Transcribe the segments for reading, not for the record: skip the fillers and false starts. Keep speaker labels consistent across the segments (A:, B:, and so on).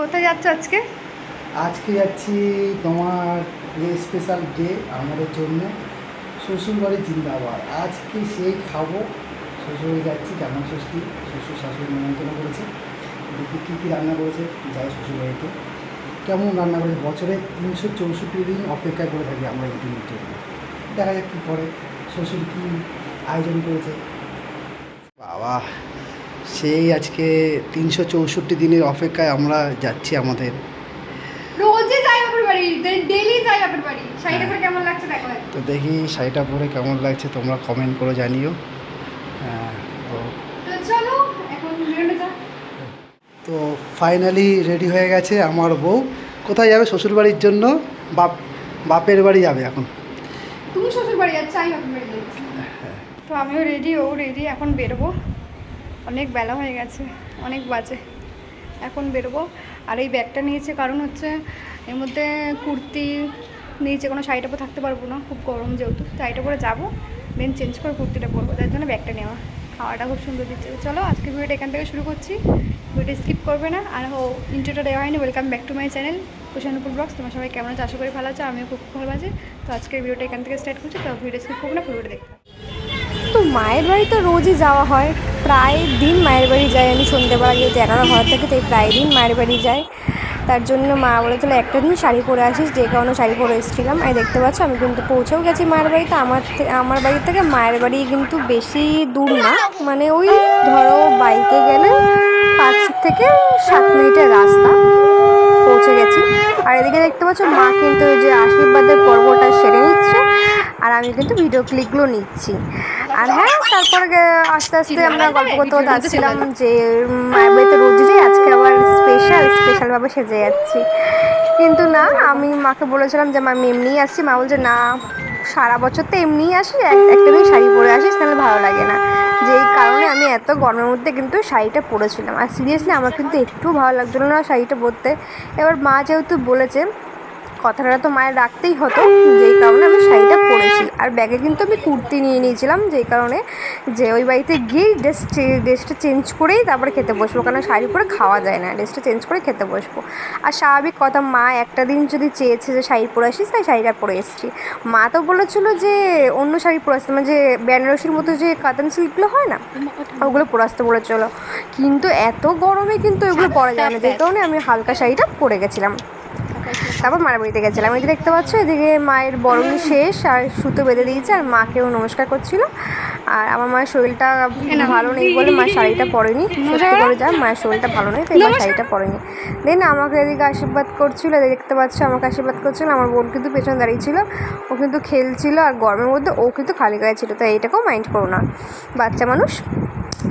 A: কোথায় যাচ্ছ আজকে?
B: আজকে যাচ্ছি তোমার স্পেশাল ডে আমাদের জন্য, শ্বশুরবাড়ি জিন্দাবাদ। আজকে সেই খাবো। শ্বশুরবাড়ি যাচ্ছি, জামাই ষষ্ঠী, শ্বশুর শাশুড়ি নিমন্ত্রণ করেছে। দেখি কী কী রান্না করেছে, যাই শ্বশুরবাড়িতে কেমন রান্না করেছে। বছরে 364 দিন অপেক্ষা করে থাকি আমরা এই দিনের জন্য। দেখা যাক কী করে, শ্বশুর কী আয়োজন করেছে। বাবা, সেই আজকে 364 দিনের অপেক্ষায় আমরা যাচ্ছি। আমাদের
A: রোজই যাই বাপের বাড়ি, ডেইলি যাই বাপের বাড়ি। শাড়িটা পরে কেমন লাগছে দেখো।
B: তো দেখি শাড়িটা পরে কেমন লাগছে, তোমরা কমেন্ট করে জানিও।
A: তো চলো এখন বেরোনো যাক।
B: তো ফাইনালি রেডি হয়ে গেছে আমার বউ। কোথায় যাবে? শ্বশুরবাড়ির জন্য। বাপের বাড়ি যাবে এখন।
A: তুমি শ্বশুর বাড়ি যাচ্ছ, আমি বাপের বাড়ি যাচ্ছি। তো আমিও রেডি, ও রেডি, এখন বেরোবো। অনেক বেলা হয়ে গেছে, অনেক বাজে, এখন বেরোবো। আর এই ব্যাগটা নিয়েছে কারণ হচ্ছে এর মধ্যে কুর্তি নিয়েছে, কোনো শাড়িটা পরে থাকতে পারবো না, খুব গরম যেহেতু। শাড়িটা পরে যাবো, দেন চেঞ্জ করে কুর্তিটা পরবো, তার জন্য ব্যাগটা নেওয়া। খাওয়াটা খুব সুন্দর দিচ্ছে। চলো আজকে ভিডিওটা এখান থেকে শুরু করছি, ভিডিওটা স্কিপ করবে না। আর ইন্ট্রোটা দেওয়া হয়নি, welcome back to my channel Kushanupur blogs. তোমার সবাই কেমন আছে? আশা করি ভালো আছে, আমিও খুব ভালো আছি। তো আজকের ভিডিওটা এখান থেকে স্টার্ট করছি, তো ভিডিও স্কিপ করবো না, ভিডিওটা দেখতে। তো মায়ের বাড়ি তো রোজই যাওয়া হয়, প্রায় দিন মায়ের বাড়ি যাই আমি। সন্ধ্যেবেলা গিয়ে জানানো ঘর থেকে, তাই প্রায় দিন মায়ের বাড়ি যাই। তার জন্য মা বলেছিল একটা দিন শাড়ি পরে আসিস, যে কারণে শাড়ি পরে এসেছিলাম। আর দেখতে পাচ্ছ আমি কিন্তু পৌঁছেও গেছি মায়ের বাড়িতে। আমার বাড়ি থেকে মায়ের বাড়ি কিন্তু বেশি দূর না, মানে ওই ধরো বাইকে গেলে 5 থেকে 7 মিনিটের রাস্তা, পৌঁছে গেছি। আর এদিকে দেখতে পাচ্ছ মা কিন্তু ওই যে আশীর্বাদের পর্বটা সেরে নিচ্ছে, আর আমি কিন্তু ভিডিও ক্লিপগুলো নিচ্ছি। আর হ্যাঁ, তারপর আস্তে আস্তে আমরা গল্প করতে করতে আসছিলাম যে মায়ের বাড়িতে রোজ যাই, আজকে আবার স্পেশালভাবে সেজে যাচ্ছি। কিন্তু না, আমি মাকে বলেছিলাম যে মা আমি এমনিই আসছি। মা বলছে না, সারা বছর তো এমনিই আসি, একটা দিন শাড়ি পরে আসিস, তাহলে ভালো লাগে না। যেই কারণে আমি এত গরমের মধ্যে কিন্তু শাড়িটা পরেছিলাম। আর সিরিয়াসলি আমার কিন্তু একটু ভালো লাগছিলো না শাড়িটা পরতে। এবার মা যেহেতু বলেছে, কথাটা তো মায়ের রাখতেই হতো, যেই কারণে আমি শাড়িটা পরেছি। আর ব্যাগে কিন্তু আমি কুর্তি নিয়ে নিয়েছিলাম, যেই কারণে যে ওই বাড়িতে গিয়ে ড্রেসটা চেঞ্জ করেই তারপরে খেতে বসবো, কারণ শাড়ি পরে খাওয়া যায় না, ড্রেসটা চেঞ্জ করে খেতে বসবো। আর স্বাভাবিক কথা, মা একটা দিন যদি চেয়েছে যে শাড়ি পরে আসিস, তাই শাড়িটা পরে এসেছি। মা তো বলেছিলো যে অন্য শাড়ি পরে আসতে, মানে যে বেনারসির মতো যে কাতান সিল্কগুলো হয় না, ওগুলো পরে আসতে বলেছিলো। কিন্তু এত গরমে কিন্তু ওগুলো পরা যায় না, যেই কারণে আমি হালকা শাড়িটা পরে গেছিলাম। তারপর মায়ের বাড়িতে গেছিলাম। এই যে দেখতে পাচ্ছ, এদিকে মায়ের বরণী শেষ, আর সুতো বেঁধে দিয়েছে, আর মাকেও নমস্কার করছিল। আর আমার মায়ের শরীরটা ভালো নেই বলে মা শাড়িটা পরেনি। সত্যি করে যায়, মায়ের শরীরটা ভালো নেই, তাই মা শাড়িটা পরেনি। দেন আমাকে এদিকে আশীর্বাদ করছিল, দেখতে পাচ্ছ আমাকে আশীর্বাদ করছিল। আমার বোন কিন্তু পেছনে দাঁড়িয়েছিল, ও কিন্তু খেলছিল, আর গরমের মধ্যে ও কিন্তু খালি গায়ে ছিল, তাই এটাকেও মাইন্ড করো না, বাচ্চা মানুষ।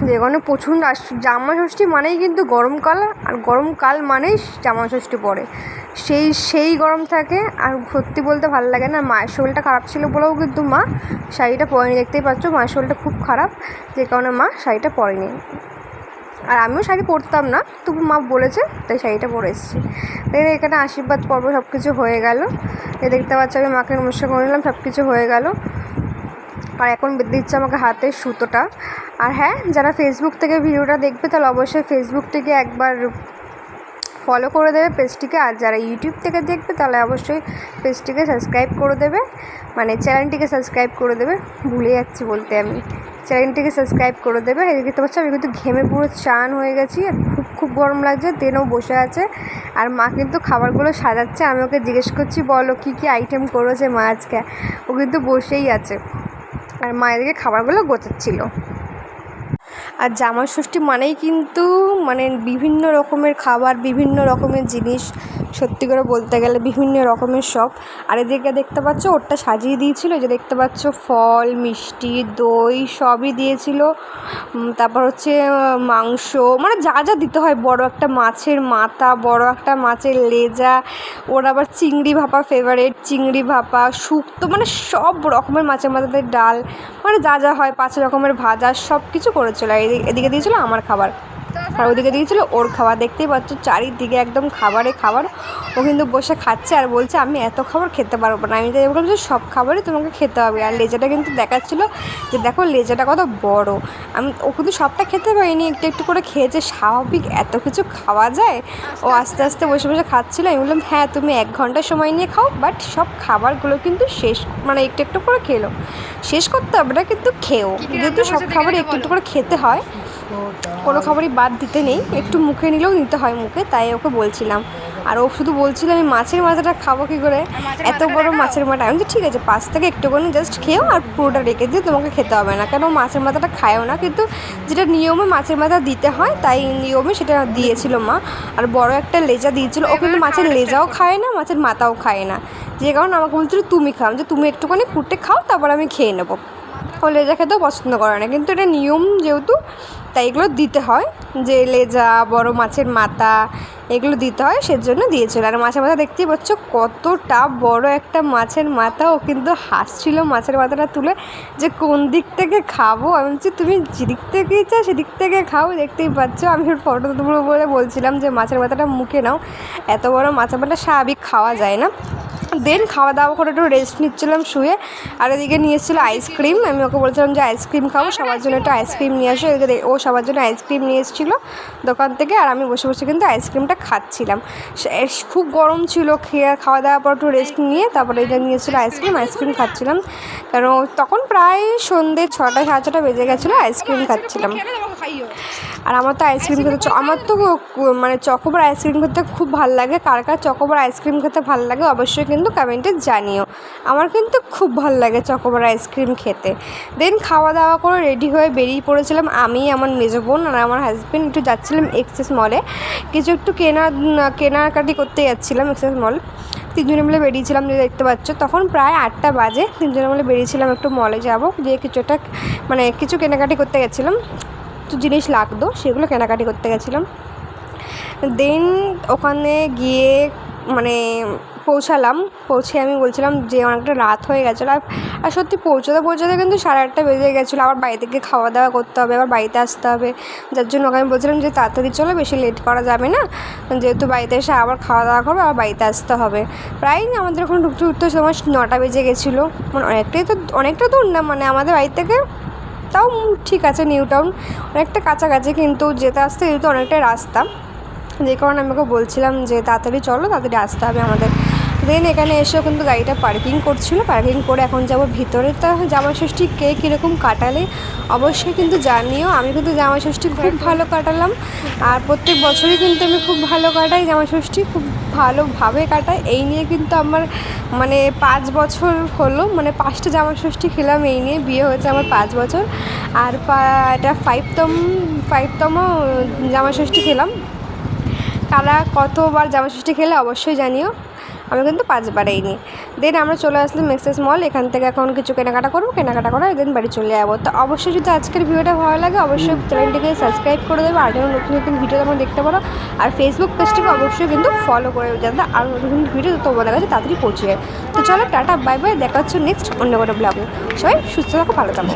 A: যে কারণে প্রচণ্ড জামা ষষ্ঠী মানেই কিন্তু গরমকাল, আর গরমকাল মানেই জামা ষষ্ঠী পড়ে, সেই গরম থাকে। আর সত্যি বলতে ভালো লাগে না। মায়ের শরীরটা খারাপ ছিল বলেও কিন্তু মা শাড়িটা পরেনি। দেখতেই পাচ্ছ মায়ের শরীরটা খুব খারাপ, যে কারণে মা শাড়িটা পরেনি। আর আমিও শাড়ি পরতাম না, তবু মা বলেছে তাই শাড়িটা পরে এসেছি। তাই এখানে আশীর্বাদ পর্ব সব কিছু হয়ে গেল। দেখতে পাচ্ছ আমি মাকে নমস্কার করে নিলাম, সব কিছু হয়ে গেল। আর এখন বেঁধে দিচ্ছে আমাকে হাতের সুতোটা। আর হ্যাঁ, যারা ফেসবুক থেকে ভিডিওটা দেখবে, তাহলে অবশ্যই ফেসবুক থেকে একবার ফলো করে দেবে পেজটিকে। আর যারা ইউটিউব থেকে দেখবে, তাহলে অবশ্যই পেজটিকে সাবস্ক্রাইব করে দেবে, মানে চ্যানেলটিকে সাবস্ক্রাইব করে দেবে। ভুলে যাচ্ছি বলতে, আমি চ্যানেলটিকে সাবস্ক্রাইব করে দেবে। এই দেখতে পাচ্ছি আমি কিন্তু ঘেমে পুরো চান হয়ে গেছি, আর খুব গরম লাগছে। দেনও বসে আছে, আর মা কিন্তু খাবারগুলো সাজাচ্ছে। আমি ওকে জিজ্ঞেস করছি বলো কী কী আইটেম করেছে মা আজকে। ও কিন্তু বসেই আছে, আর মা এদিকে খাবারগুলো গোছাচ্ছিল। আর জামাই ষষ্ঠী মানেই কিন্তু মানে বিভিন্ন রকমের খাবার, বিভিন্ন রকমের জিনিস, সত্যি করে বলতে গেলে বিভিন্ন রকমের সব। আর এদিকে দেখতে পাচ্ছ ওরটা সাজিয়ে দিয়েছিল, যে দেখতে পাচ্ছ ফল, মিষ্টি, দই সবই দিয়েছিল। তারপর হচ্ছে মাংস, মানে যা যা দিতে হয়, বড় একটা মাছের মাথা, বড় একটা মাছের লেজা, ওর আবার চিংড়ি ভাপা ফেভারিট, চিংড়ি ভাপা, শুক্তো, মানে সব রকমের মাছের মাথাতে ডাল, মানে যা যা হয় 5 রকমের ভাজা, সব কিছু করেছিল। এদিকে দিয়েছিল আমার খাবার। আর ওদিকে দিয়েছিল ওর খাবার, দেখতেই পাচ্ছ চারিদিকে একদম খাবারে খাবার। ও কিন্তু বসে খাচ্ছে আর বলছে আমি এত খাবার খেতে পারবো না। আমি তাই বললাম যে সব খাবারই তোমাকে খেতে হবে। আর লেজাটা কিন্তু দেখাচ্ছিলো যে দেখো লেজাটা কত বড়। ও কিন্তু সবটা খেতে পারিনি, একটু একটু করে খেয়েছে। স্বাভাবিক এত কিছু খাওয়া যায়? ও আস্তে আস্তে বসে বসে খাচ্ছিলো। আমি বললাম হ্যাঁ তুমি 1 ঘন্টা সময় নিয়ে খাও, বাট সব খাবারগুলো কিন্তু শেষ, মানে একটু একটু করে খেলো, শেষ করতে হবে না কিন্তু খেও। যেহেতু সব খাবারই একটু একটু করে খেতে হয়, কোনো খাবারই বাদ দিতে নেই, একটু মুখে নিলেও নিতে হয় মুখে, তাই ওকে বলছিলাম। আর ও শুধু বলছিল আমি মাছের মাথাটা খাবো কী করে, এত বড় মাছের মাথা। আমি তো ঠিক আছে 5 থেকে একটুখানি জাস্ট খেয়েও আর পুরোটা রেখে দিয়ে তোমাকে খেতে হবে না, কেন মাছের মাথাটা খায়ও না, কিন্তু যেটা নিয়মে মাছের মাথা দিতে হয় তাই নিয়মে সেটা দিয়েছিল মা। আর বড় একটা লেজা দিয়েছিল। ও কিন্তু মাছের লেজাও খায় না, মাছের মাথাও খায় না, যে কারণে আমাকে বলছিল তুমি খাও, যে তুমি একটুখানি ফুটে খাও তারপর আমি খেয়ে নেবো। ও লেজা খেতেও পছন্দ করে না, কিন্তু এটা নিয়ম যেহেতু তাই এগুলো দিতে হয়, যে লেজা বড় মাছের মাথা এগুলো দিতে হয়, সেজন্য দিয়েছিল। আর মাছের মাথা দেখতেই পাচ্ছ কতটা বড় একটা মাছের মাথা। ও কিন্তু হাসছিল মাছের মাথাটা তুলে যে কোন দিক থেকে খাবো। আমি বলছি তুমি যেদিক থেকে ইচ্ছা সেদিক থেকে খাও, দেখতেই পাচ্ছ। আমি ওর ফটো তুলবো বলে বলছিলাম যে মাছের মাথাটা মুখে নাও, এত বড় মাছের মাথা স্বাভাবিক খাওয়া যায় না। দেন খাওয়া দাওয়া করে একটু রেস্ট নিচ্ছিলাম শুয়ে। আর এদিকে নিয়ে এসেছিলো আইসক্রিম। আমি ওকে বলছিলাম যে আইসক্রিম খাবো, সবার জন্য একটু আইসক্রিম নিয়ে আসো। এদিকে ও সবার জন্য আইসক্রিম নিয়ে এসেছিলো দোকান থেকে, আর আমি বসে বসে কিন্তু আইসক্রিমটা খাচ্ছিলাম। খুব গরম ছিল, খাওয়া দাওয়ার পর একটু রেস্ট নিয়ে তারপরে এটা নিয়ে এসেছিলো আইসক্রিম খাচ্ছিলাম। কারণ তখন প্রায় সন্ধ্যে 6টা 6:30 বেজে গেছিলো, আইসক্রিম খাচ্ছিলাম। আর আমার তো আইসক্রিম খেতে, আমার তো মানে চকোবার আইসক্রিম খেতে খুব ভালো লাগে। কার কার চকোবার আইসক্রিম খেতে ভালো লাগে অবশ্যই কিন্তু কমেন্টে জানিও। আমার কিন্তু খুব ভালো লাগে চকোবার আইসক্রিম খেতে। দেন খাওয়া দাওয়া করে রেডি হয়ে বেরিয়ে পড়েছিলাম আমি, আমার মেজো বোন আর আমার হাজব্যান্ড একটু যাচ্ছিলাম এক্সেস মলে, কিছু একটু কেনাকাটি করতে যাচ্ছিলাম এক্সেস মল। 3জনে মিলে বেরিয়েছিলাম, যে দেখতে পাচ্ছ। তখন প্রায় 8টা বাজে, 3জনে মিলে বেরিয়েছিলাম একটু মলে যাবো, যে কিছু একটা মানে কিছু কেনাকাটি করতে গেছিলাম, কিছু জিনিস লাগতো সেগুলো কেনাকাটি করতে গেছিলাম। দেন ওখানে গিয়ে মানে পৌঁছে আমি বলছিলাম যে অনেকটা রাত হয়ে গেছিলো। আর সত্যি পৌঁছাতে কিন্তু 8:30 বেজে গেছিলো। আবার বাড়ি থেকে খাওয়া দাওয়া করতে হবে, আবার বাড়িতে আসতে হবে, যার জন্য ওকে আমি বলছিলাম যে তাড়াতাড়ি চলো, বেশি লেট করা যাবে না, যেহেতু বাড়িতে এসে আবার খাওয়া দাওয়া করবো, আবার বাড়িতে আসতে হবে। প্রায় আমাদের ওখানে ঢুকতে সময় 9টা বেজে গেছিলো। মানে অনেকটা দূর না, মানে আমাদের বাড়ি থেকে তাও ঠিক আছে, নিউ টাউন অনেকটা কাছাকাছি, কিন্তু যেতে আসতে যেহেতু অনেকটাই রাস্তা, যে কারণে আমাকে বলছিলাম যে তাড়াতাড়ি চলো, তাড়াতাড়ি আসতে হবে আমাদের। দেন এখানে এসেও কিন্তু গাড়িটা পার্কিং করছিলো, পার্কিং করে এখন যাবো ভিতরে। তা জামাই ষষ্ঠী কে কীরকম কাটালে অবশ্যই কিন্তু জানিও। আমি কিন্তু জামাই ষষ্ঠী খুব ভালো কাটালাম, আর প্রত্যেক বছরই কিন্তু আমি খুব ভালো কাটাই জামাই ষষ্ঠী, খুব ভালোভাবে কাটাই। এই নিয়ে কিন্তু আমার মানে 5 বছর হলো, মানে 5টা জামাই ষষ্ঠী খেলাম এই নিয়ে, বিয়ে হয়েছে আমার 5 বছর। আর এটা 5তম জামাই ষষ্ঠী খেলাম। কারা কতবার জামাই ষষ্ঠী খেলে অবশ্যই জানিও। আমি কিন্তু 5বারেই নিই। দেন আমরা চলে আসলাম এক্সেস মল, এখান থেকে এখন কিছু কেনাকাটা করবো, কেনাকাটা করে দেন বাড়ি চলে যাবো। তো অবশ্যই যদি আজকের ভিডিওটা ভালো লাগে অবশ্যই চ্যানেলটিকে সাবস্ক্রাইব করে দেবে, আর যেন নতুন নতুন ভিডিও তোমরা দেখতে পারো। আর ফেসবুক পেজটিকে অবশ্যই কিন্তু ফলো করে যাতে আরও নতুন ভিডিও তোমাদের কাছে তাড়াতাড়ি পৌঁছে যায়। তো চলো টাটা বাই বাই, দেখা হচ্ছে নেক্সট অন্য কোনো ব্লগে। সবাই সুস্থ থাকো, ভালো থাকো।